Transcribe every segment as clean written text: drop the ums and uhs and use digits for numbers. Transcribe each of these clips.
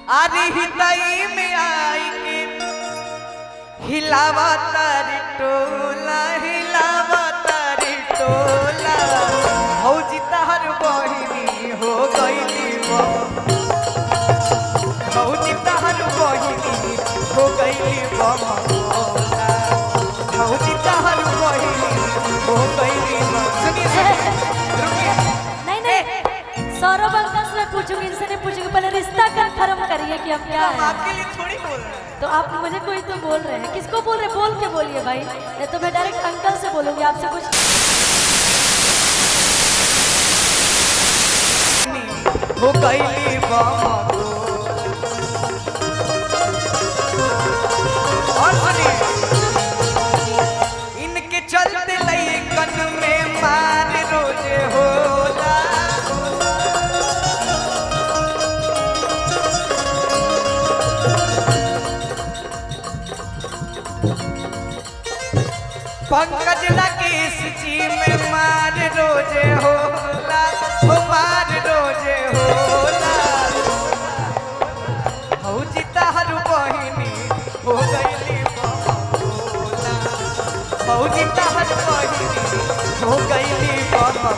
आरी हिताई में आई के हिलावा तारी टोला भौजी तहर बहिनी हो गईली भौजी तहर बहिनी हो गईली भौजी तहर बहिनी हो गईली। सौरभ अंकल से पूछूंगी, इनसे नहीं पूछूंगी, पहले रिश्ता कंफर्म करिए कि हम क्या है। आपके लिए थोड़ी बोल रहे हैं तो आप मुझे कोई तो बोल रहे हैं, किसको बोल रहे हैं? बोल के बोलिए भाई, नहीं तो मैं डायरेक्ट अंकल से बोलूंगी आपसे कुछ। हो गईली इनके चलते लइकन में मार रोजे होला। पंकज राकेश जी में मार रोजे होला, हो मार रोजे होला। भौजी तहर बहिनी हो गईली भोला, भौजी तहर बहिनी हो गईली भोला।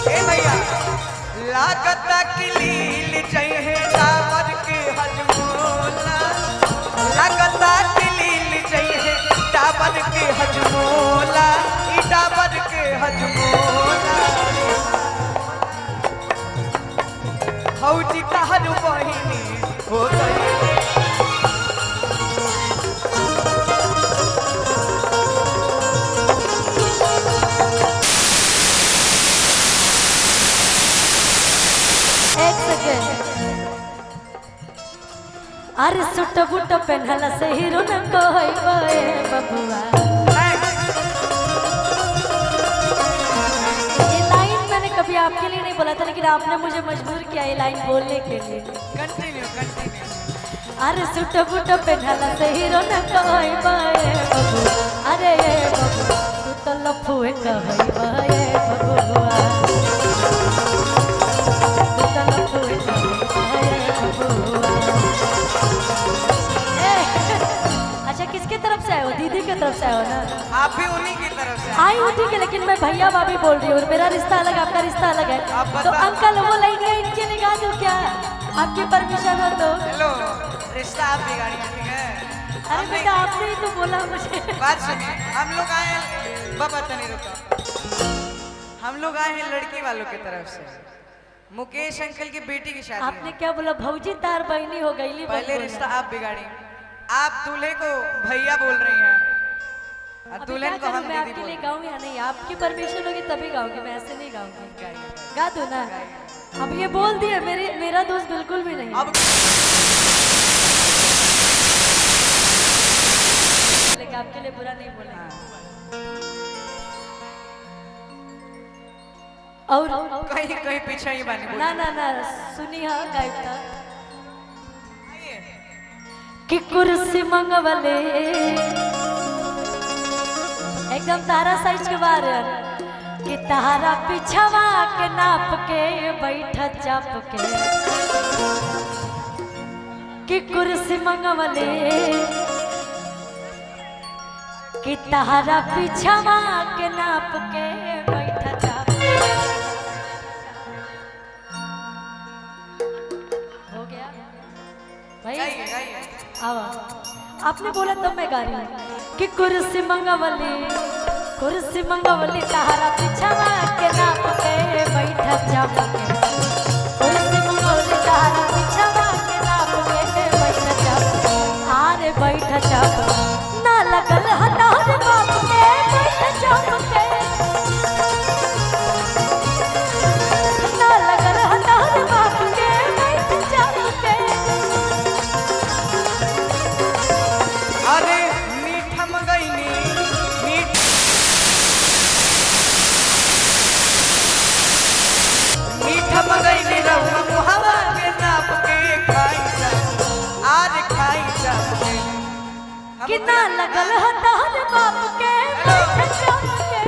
ए भैया लागता कि लील जइहे टावर के हजमोला, लागता कि लील जइहे टावर के हजमोला, ई टावर के हजमोला। भौजी तहर बहिनी हो गई। अरे सुट बुट पहनला से हीरो न कोई बोए बबुआ। ये लाइन मैंने कभी आपके लिए नहीं बोला था, लेकिन आपने मुझे मजबूर किया ये लाइन बोलने के लिए। कंटिन्यू। अरे सुट बुट पहनला से हीरो न कोई बोए बबुआ। अरे बबुआ तू तो लफुए कहई बोए बबुआ, तू तो लफुए कहई बोए बबुआ। अच्छा किसके तरफ से आए हो? दीदी के तरफ से आए हो ना? आप भी उन्हीं की तरफ से आई हूँ ठीक है, लेकिन मैं भैया भाभी बोल रही हूँ, मेरा रिश्ता अलग आपका रिश्ता अलग है। तो अंकल वो लाइन इनके निकाल दो क्या? आपकी परमिशन हो तो। हेलो रिश्ता आप बिगाड़ी, ठीक है? अरे बेटा आपने ही तो बोला मुझे। बात सुनिए, हम लोग आए हैं बाबा तनी रुको, हम लोग आए हैं लड़की वालों की तरफ से, मुकेश अंकल की बेटी की शादी। आपने क्या बोला? भौजी तार बहनी हो गई। पहले रिश्ता आप बिगाड़ी, आप दूल्हे को भैया बोल रही हैं, दुल्हन को हम मैं आपके लिए गाऊं या नहीं? आपकी परमिशन होगी तभी गाऊंगी, मैं ऐसे नहीं गाऊंगी। गा दो ना। अब ये बोल दिया, मेरा दोस्त बिल्कुल भी नहीं। अब लेकिन आपके लिए बुरा नहीं बोला। और कहीं पीछे ही बानी ना ना ना सुनी हाँ गायब था कि कुर्सी मंगवले एकदम तारा साइज के बाहर कि तारा पिछवा के नाप के बैठ चाप के कि कुर्सी मंगवले कि तारा पिछवा के नाप के बैठ चाप हो गया भाई। आवा आपने बोला तब मैं गा रही हूँ कि कुर्सी मंगवली तारा पिछवा के नाप के बैठ चाप के कुर्सी मंगवली तारा पिछवा के नाप के बैठ चाप आरे बैठ चाप ना लगल हटार बाप के बैठ चाप के ना लगल हटार बाप के बैठ चाप के। अरे मीठा मगैनी मीठा मगैनी रहुआ मुहावा के नाप के खाई जा, आज खाई जा कितना लगल हटार बाप के बैठ चाप के।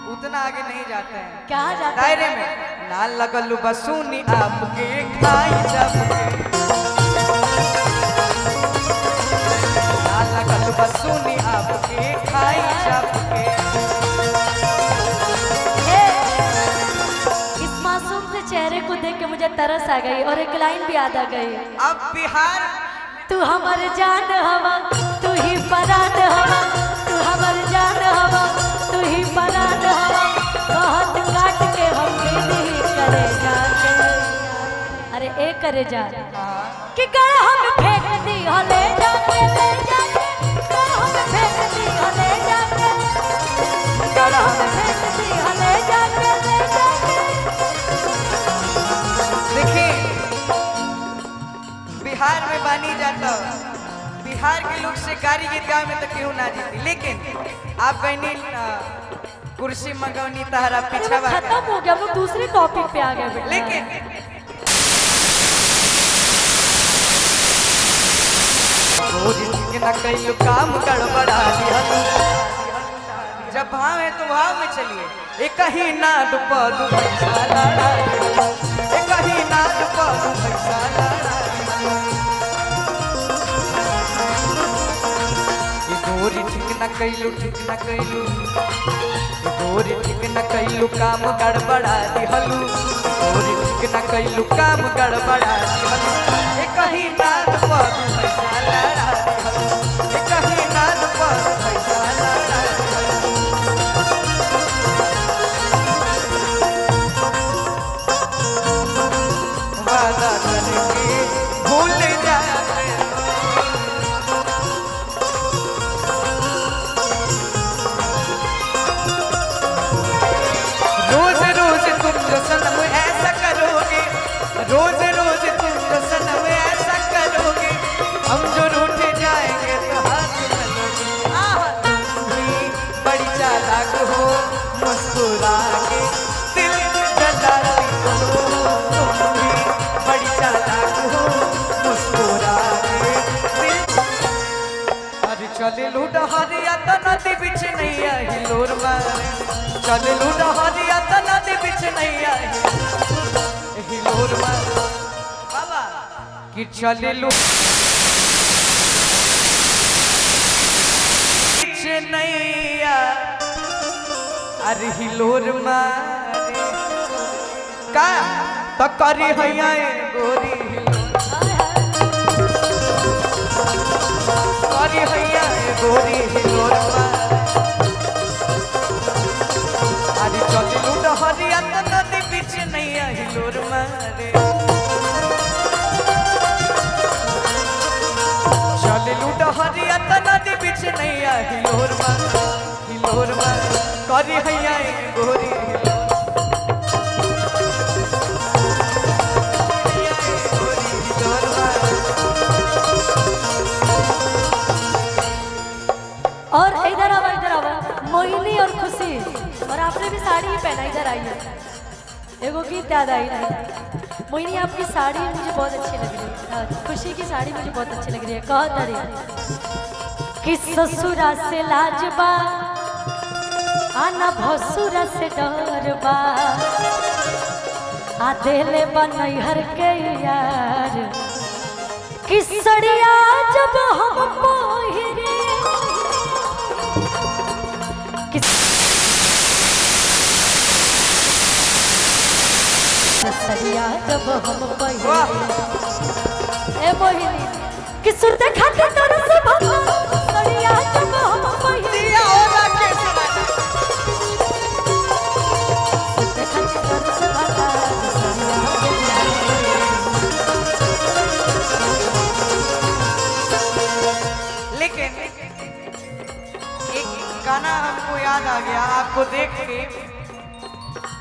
उ उतना आगे नहीं जाते हैं। क्या जाता है? दायरे में ना लगल बसूनी आपके खाई सबके, ना लगल बसूनी आपके खाई सबके। इस मासूम से चेहरे को देख के मुझे तरस आ गई और एक लाइन भी याद आ गई। अब बिहार तू हमर जान हवा, तू ही परान हवा, तू हमर जान हवा, तू ही परान हवा। बहुत काट के हम नहीं करे जाके, अरे ए करे जा कि गड़ा हम फेंक दी हो ले जाके, ले जाके गड़ा हम फेंक दी हो ले जाके, गड़ा हम फेंक दी हो ले जाके, ले जाके। देखिए बिहार में बानी जाता, बिहार के लोग से कारी गीत गावे में तो क्यों ना जीती, लेकिन आप बहनी कुर्सी मंगवनी तहरा पीछा बा। खत्म हो गया, हम लोग दूसरे टॉपिक पे आ गए बेटा। लेकिन ना कहीं काम गड़बड़ा दिया, जब भाव है तो भाव में चलिए। एक ही नाद पद पैसा लड़ा, एक ही नाद पद पैसा लड़ा। गोरी ठीक न कैलू, ठीक न कैलू, गोरी ठीक न कैलू काम गड़बड़ा दिहलू, गोरी ठीक न कैलू काम गड़बड़ा दिहलू। एक ही नाद पर पैसा लड़ा दिहलू, एक ही नाद पर पैसा लड़ा दिहलू। वादा करके भूल जाते सनम ऐसा करोगे, रोज रोज तुम तो सनम ऐसा करोगे, हम जो रूठ जाएंगे तो हाथ मिलोगे। तुम भी बड़ी चालाक हो, मुस्कुरा के दिल जलाती हो, तुम भी बड़ी चालाक हो, मुस्कुरा के दिल। अरे चले लूटा हरिया तो नदी बिछ नहीं आई लोर मारे, चले लूटा हरिया तो नदी बिछ नहीं आई हिलोर मारे बाबा कि चले लू बिछ नहीं आ, अरे हिलोर मारे का तो करी हैया गोरी करी हैया गोरी हिलोर मारे। अरे चले लूटा हरिया तो नदी बिछ नहीं आई हिलोर मारे, चले लूटा हरिया तो नदी बिछ नहीं आई हिलोर मारे, हिलोर मारे करी हैया गोरी हिलोर, गोरी हिलोर मारे। और इधर आवा, इधर आवा, मोहिनी और खुशी, और आपने भी साड़ी ही पहना। इधर आइए, एगो गीत याद आई नहीं। मोहिनी आपकी साड़ी मुझे बहुत अच्छी लग रही है, खुशी की साड़ी मुझे बहुत अच्छी लग रही है। कहो तरी कि ससुरा से लाजबा, आना भसुरा से डरबा, आ देले बनैहर के यार, कि सड़िया जब हम पहिरे, सड़िया जब हम पहिरे। ए मोहिनी कि सुरते खाते तरस भगा, सड़िया जब हम पहिरे, दिया होगा के सुनाना। सुरते खाते तरस भगा, सड़िया लेकिन एक गाना हमको याद आ गया आपको देख के,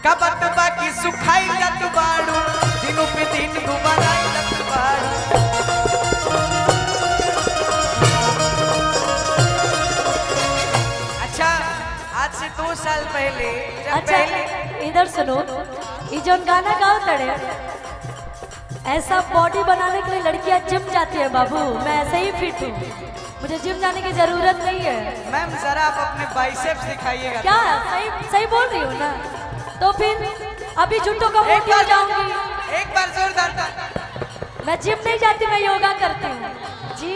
कबत बाकी सुखाई लत बाड़ू, दिनों पे दिन दोबारा लत बाड़ू। अच्छा आज से 2 साल पहले जब अच्छा पहले इधर सुनो, ये जो गाना गाओ तड़े, ऐसा बॉडी बनाने के लिए लड़कियां जिम जाती है बाबू, मैं ऐसे ही फिट हूँ, मुझे जिम जाने की जरूरत नहीं है। मैम जरा आप अपने बाइसेप्स दिखाइएगा। क्या सही सही बोल रही हो ना? तो फिर अभी जुट्टों का मोटी हो जाऊंगी। एक बार जोरदार था। मैं जिम नहीं जाती, मैं योगा करती हूँ जी।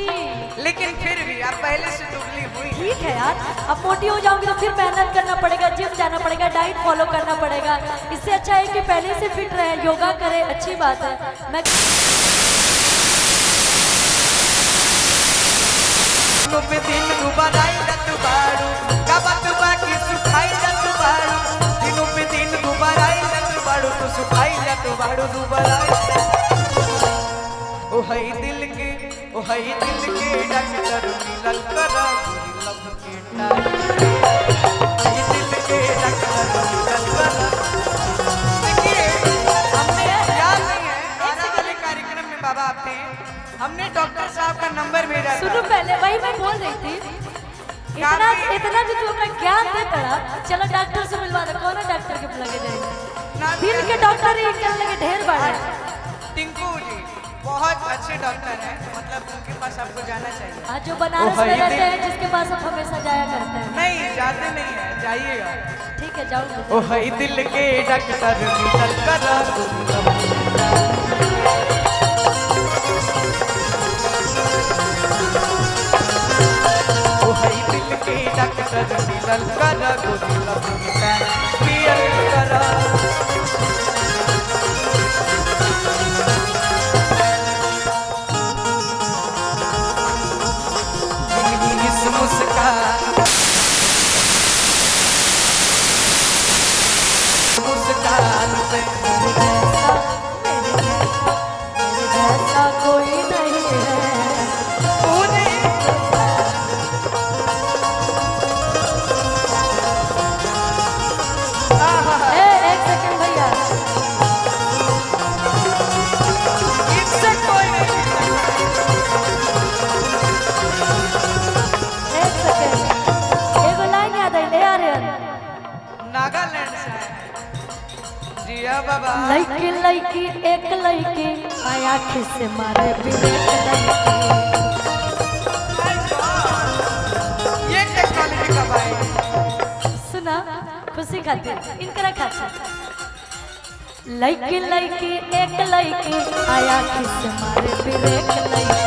लेकिन फिर भी आप पहले से दुबली हुई। ठीक है यार, अब मोटी हो जाऊंगी तो फिर मेहनत करना पड़ेगा, जिम जाना पड़ेगा, डाइट फॉलो करना पड़ेगा। इससे अच्छा है कि पहले से फिट रहे, योगा करें, अच्छी बात है। मैं पे दिन दुबाराई रत बाड़ू कबा तू बाकी सुखाई रत बाड़ू दिनों पे दिन दुबाराई रत बाड़ू तो सुखाई रत बाड़ू दुबाराई ओ हई दिल के डॉक्टर मिलल करा गोरी लब के टाइम हई दिल के डॉक्टर मिलल करा। देखिए हमने याद नहीं है आने वाले कार्यक्रम में बाबा आपने हमने डॉक्टर साहब का नंबर भेजा था। सुनो पहले वही मैं बोल रही थी, इतना जो तू अपना ज्ञान देता रहा, चलो डॉक्टर से मिलवा दे। कौन डॉक्टर के लगे जाएंगे? दिल के डॉक्टर ही चलने के ढेर बार। टिंकू जी बहुत अच्छे डॉक्टर हैं, मतलब उनके पास आपको जाना चाहिए। आज जो बनारस में रहते हैं, जिसके पास आप हमेशा जाया करते हैं। नहीं जाते नहीं है, जाइएगा। ठीक है जाओ। ओ हई दिल के डॉक्टर मिलल करा के डॉक्टर मिलल करा गोरी लब के पियल करा। इस मुस्कान से ऐसा कोई नहीं है। एक सेकंड भैया, इससे कोई नहीं। एक सेकंड, एगो लाइन याद आई ले आ रहे हैं। नागालैंड से है जिया बाबा। लड़की लड़की एक लड़की आया खिस मारे बिना ये टेक्नोलॉजी का भाई सुना खुशी खातिर इनकरा खातिर। लड़की लड़की एक लड़की आया खिस मारे बिना लड़की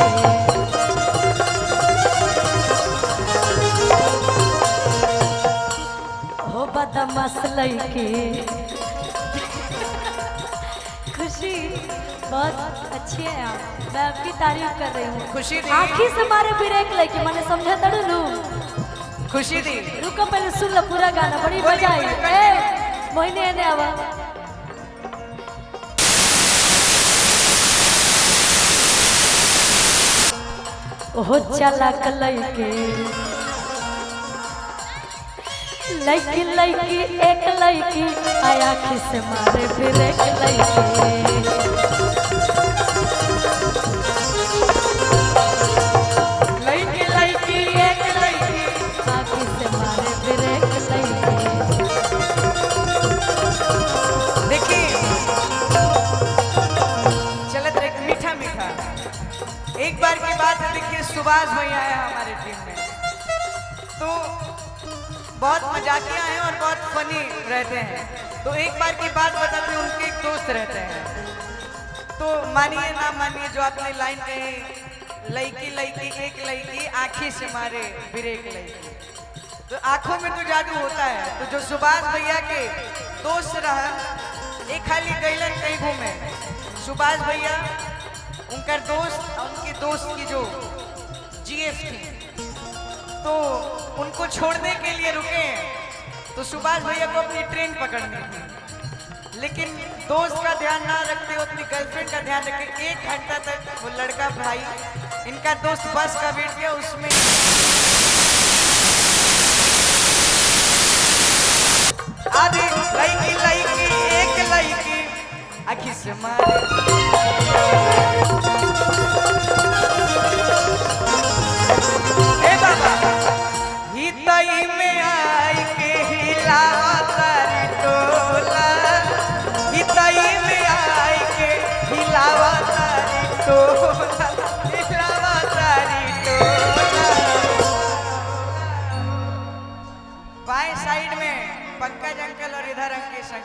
हो बदमाश लड़की। खुशी बहुत अच्छी है आप, मैं आपकी तारीफ कर रही हूँ। खुशी दी। आखिर से मारे ब्रेक लेके मैंने समझा तड़ू। खुशी दी। रुको पहले सुन लो पूरा गाना, बड़ी मजा आई। मोहिनी ने आवा ओहो चला लड़की लड़की लड़की एक लड़की आया खिस मारे ब्रेक लड़की। लड़की लड़की एक लड़की आखिर से मारे ब्रेक लड़की। देखिए चलत रहे मीठा मीठा। एक बार की बात है, देखिए सुभाष भैया है हमारे टीम में, तो बहुत मजाकिया हैं और बहुत फनी रहते हैं। तो एक बार की बात बताते हैं, उनके एक दोस्त रहते हैं, तो मानिए ना मानिए जो आपने लाइन कही लड़की लड़की एक लड़की आँखी से मारे ब्रेक लड़की, तो आंखों में तो जादू होता है। तो जो सुभाष भैया के दोस्त रहा एक खाली गैलन कहीं घूमे, सुभाष भैया उनका दोस्त उनके दोस्त की जो जीएफ थी, तो उनको छोड़ने के लिए रुके, तो सुभाष भैया को अपनी ट्रेन पकड़नी थी, लेकिन दोस्त का ध्यान ना रखते हुए अपनी गर्लफ्रेंड का ध्यान रखे 1 घंटा तक वो लड़का भाई इनका दोस्त बस का वेट किया। उसमें आधी लड़की लड़की एक लड़की आखिर से मारे हितई में आई के हिलावा तारी टोला, हितई में आई के हिलावा तारी टोला, हिलावा तारी टोला।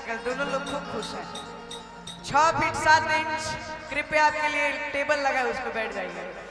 अंकल दोनों लोग खूब खुश हैं। 6 फीट 7 इंच कृपया आपके लिए टेबल लगा है, उस पर बैठ जाइए।